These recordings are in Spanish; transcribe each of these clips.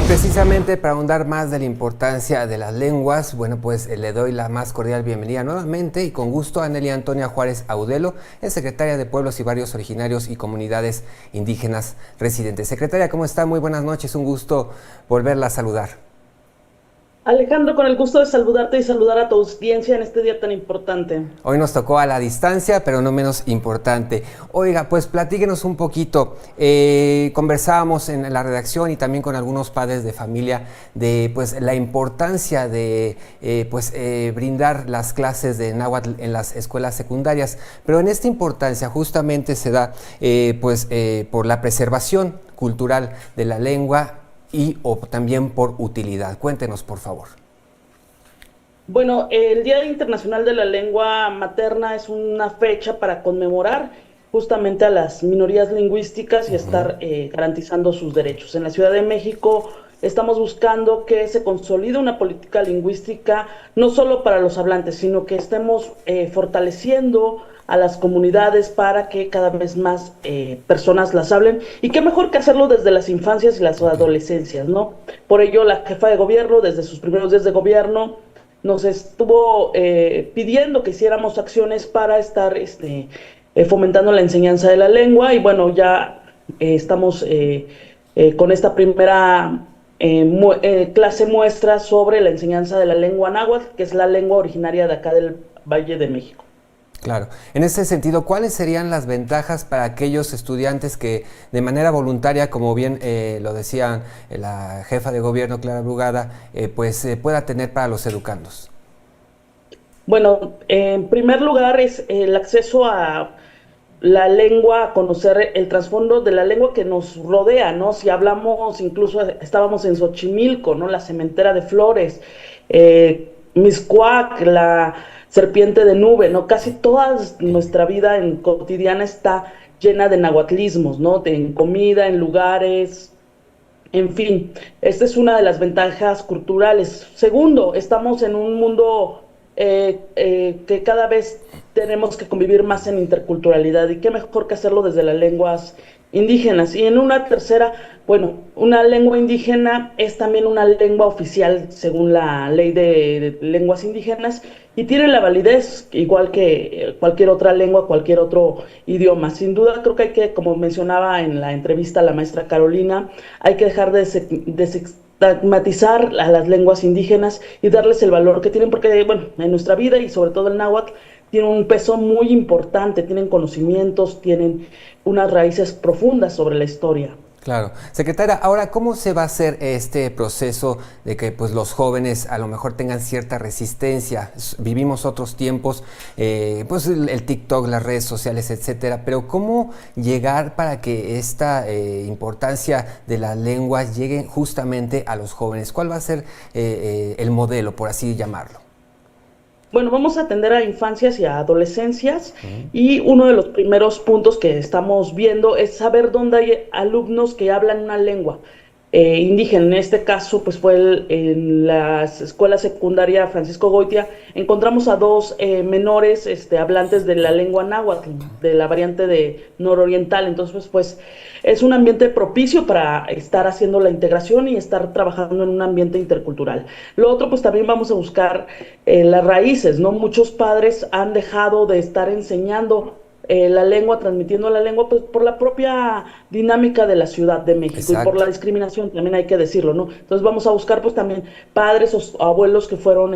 Precisamente para ahondar más de la importancia de las lenguas, bueno, pues le doy la más cordial bienvenida nuevamente y con gusto a Nelia Antonia Juárez Audelo, es secretaria de Pueblos y Barrios Originarios y Comunidades Indígenas Residentes. Secretaria, ¿cómo está? Muy buenas noches, un gusto volverla a saludar. Alejandro, con el gusto de saludarte y saludar a tu audiencia en este día tan importante. Hoy nos tocó a la distancia, pero no menos importante. Oiga, pues platíquenos un poquito. Conversábamos en la redacción y también con algunos padres de familia de pues la importancia de brindar las clases de náhuatl en las escuelas secundarias. Pero en esta importancia justamente se da por la preservación cultural de la lengua o también por utilidad. Cuéntenos, por favor. Bueno, el Día Internacional de la Lengua Materna es una fecha para conmemorar justamente a las minorías lingüísticas y estar garantizando sus derechos. En la Ciudad de México estamos buscando que se consolide una política lingüística no solo para los hablantes, sino que estemos fortaleciendo a las comunidades para que cada vez más personas las hablen, y qué mejor que hacerlo desde las infancias y las adolescencias, ¿no? Por ello, la jefa de gobierno, desde sus primeros días de gobierno, nos estuvo pidiendo que hiciéramos acciones para estar fomentando la enseñanza de la lengua, y bueno, ya estamos con esta primera clase muestra sobre la enseñanza de la lengua náhuatl, que es la lengua originaria de acá del Valle de México. Claro. En ese sentido, ¿cuáles serían las ventajas para aquellos estudiantes que de manera voluntaria, como bien lo decía la jefa de gobierno, Clara Brugada, pueda tener para los educandos? Bueno, en primer lugar es el acceso a la lengua, a conocer el trasfondo de la lengua que nos rodea, ¿no? Si hablamos, incluso estábamos en Xochimilco, ¿no? La cementera de flores, Mixcoac, la serpiente de nube, ¿no? Casi toda nuestra vida cotidiana está llena de nahuatlismos, ¿no? En comida, en lugares, en fin. Esta es una de las ventajas culturales. Segundo, estamos en un mundo que cada vez tenemos que convivir más en interculturalidad, y qué mejor que hacerlo desde las lenguas indígenas. Y en una tercera, bueno, una lengua indígena es también una lengua oficial según la ley de lenguas indígenas, y tiene la validez igual que cualquier otra lengua, cualquier otro idioma. Sin duda, creo que hay que, como mencionaba en la entrevista a la maestra Carolina, hay que dejar de estigmatizar a las lenguas indígenas y darles el valor que tienen, porque bueno, en nuestra vida, y sobre todo el náhuatl, tiene un peso muy importante, tienen conocimientos, tienen unas raíces profundas sobre la historia. Claro. Secretaria, ahora, ¿cómo se va a hacer este proceso de que pues, los jóvenes a lo mejor tengan cierta resistencia? Vivimos otros tiempos, el TikTok, las redes sociales, etcétera, pero ¿cómo llegar para que esta importancia de las lenguas llegue justamente a los jóvenes? ¿Cuál va a ser el modelo, por así llamarlo? Bueno, vamos a atender a infancias y a adolescencias, y uno de los primeros puntos que estamos viendo es saber dónde hay alumnos que hablan una lengua indígena. En este caso, pues fue en la escuela secundaria Francisco Goitia. Encontramos a dos menores hablantes de la lengua náhuatl, de la variante de nororiental. Entonces, pues es un ambiente propicio para estar haciendo la integración y estar trabajando en un ambiente intercultural. Lo otro, pues también vamos a buscar las raíces, ¿no? Muchos padres han dejado de estar enseñando la lengua, transmitiendo la lengua, pues por la propia dinámica de la Ciudad de México. Exacto. Y por la discriminación, también hay que decirlo, ¿no? Entonces vamos a buscar pues también padres o abuelos que fueron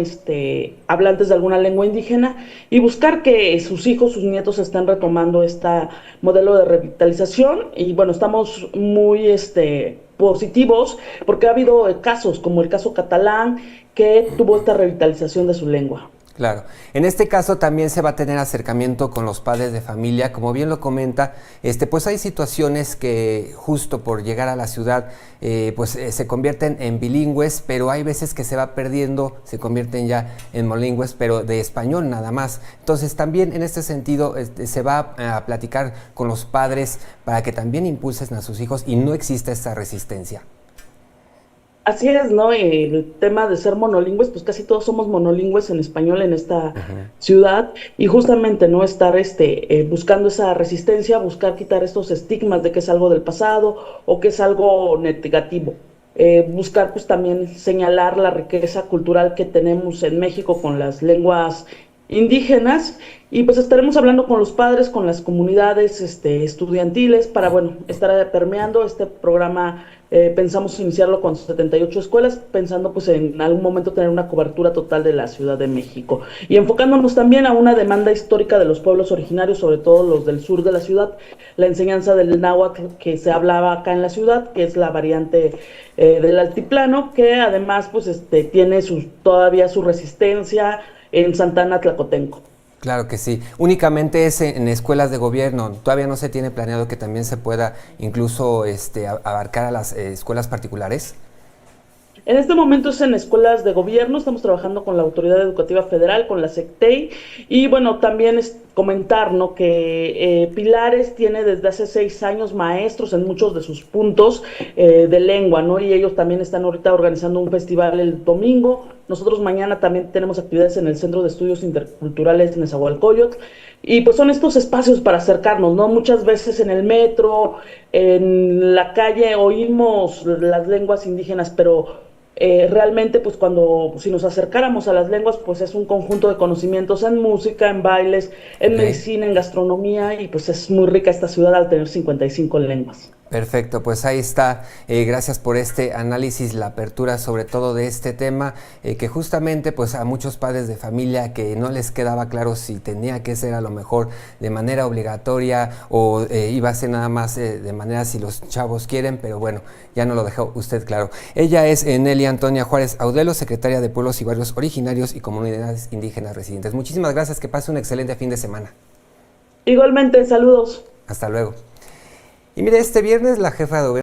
hablantes de alguna lengua indígena, y buscar que sus hijos, sus nietos estén retomando este modelo de revitalización. Y bueno, estamos muy positivos, porque ha habido casos como el caso catalán, que tuvo esta revitalización de su lengua. Claro. En este caso también se va a tener acercamiento con los padres de familia, como bien lo comenta, pues hay situaciones que justo por llegar a la ciudad se convierten en bilingües, pero hay veces que se va perdiendo, se convierten ya en monolingües, pero de español nada más. Entonces también en este sentido se va a platicar con los padres para que también impulsen a sus hijos y no exista esta resistencia. Así es, ¿no? El tema de ser monolingües, pues casi todos somos monolingües en español en esta ciudad, y justamente no estar buscando esa resistencia, buscar quitar estos estigmas de que es algo del pasado o que es algo negativo. buscar pues también señalar la riqueza cultural que tenemos en México con las lenguas indígenas y pues estaremos hablando con los padres, con las comunidades estudiantiles para, bueno, estar permeando este programa. Pensamos iniciarlo con 78 escuelas, pensando pues en algún momento tener una cobertura total de la Ciudad de México y enfocándonos también a una demanda histórica de los pueblos originarios, sobre todo los del sur de la ciudad, la enseñanza del náhuatl que se hablaba acá en la ciudad, que es la variante del altiplano, que además pues tiene todavía su resistencia en Santana Tlacotenco. Claro que sí. Únicamente es en escuelas de gobierno. Todavía no se tiene planeado que también se pueda incluso abarcar a las escuelas particulares. En este momento es en escuelas de gobierno, estamos trabajando con la Autoridad Educativa Federal, con la SECTEI, y bueno, también es comentar, ¿no?, que Pilares tiene desde hace 6 años maestros en muchos de sus puntos de lengua, ¿no? Y ellos también están ahorita organizando un festival el domingo. Nosotros mañana también tenemos actividades en el Centro de Estudios Interculturales Nezahualcóyotl. Y pues son estos espacios para acercarnos, ¿no? Muchas veces en el metro, en la calle oímos las lenguas indígenas, pero realmente pues si nos acercáramos a las lenguas pues es un conjunto de conocimientos en música, en bailes, en Ok. medicina, en gastronomía y pues es muy rica esta ciudad al tener 55 lenguas. Perfecto, pues ahí está. Gracias por este análisis, la apertura sobre todo de este tema, que justamente pues a muchos padres de familia que no les quedaba claro si tenía que ser a lo mejor de manera obligatoria o iba a ser nada más de manera si los chavos quieren, pero bueno, ya no lo dejó usted claro. Ella es Nelia Antonia Juárez Audelo, secretaria de Pueblos y Barrios Originarios y Comunidades Indígenas Residentes. Muchísimas gracias, que pase un excelente fin de semana. Igualmente, saludos. Hasta luego. Y mire, este viernes la jefa de gobierno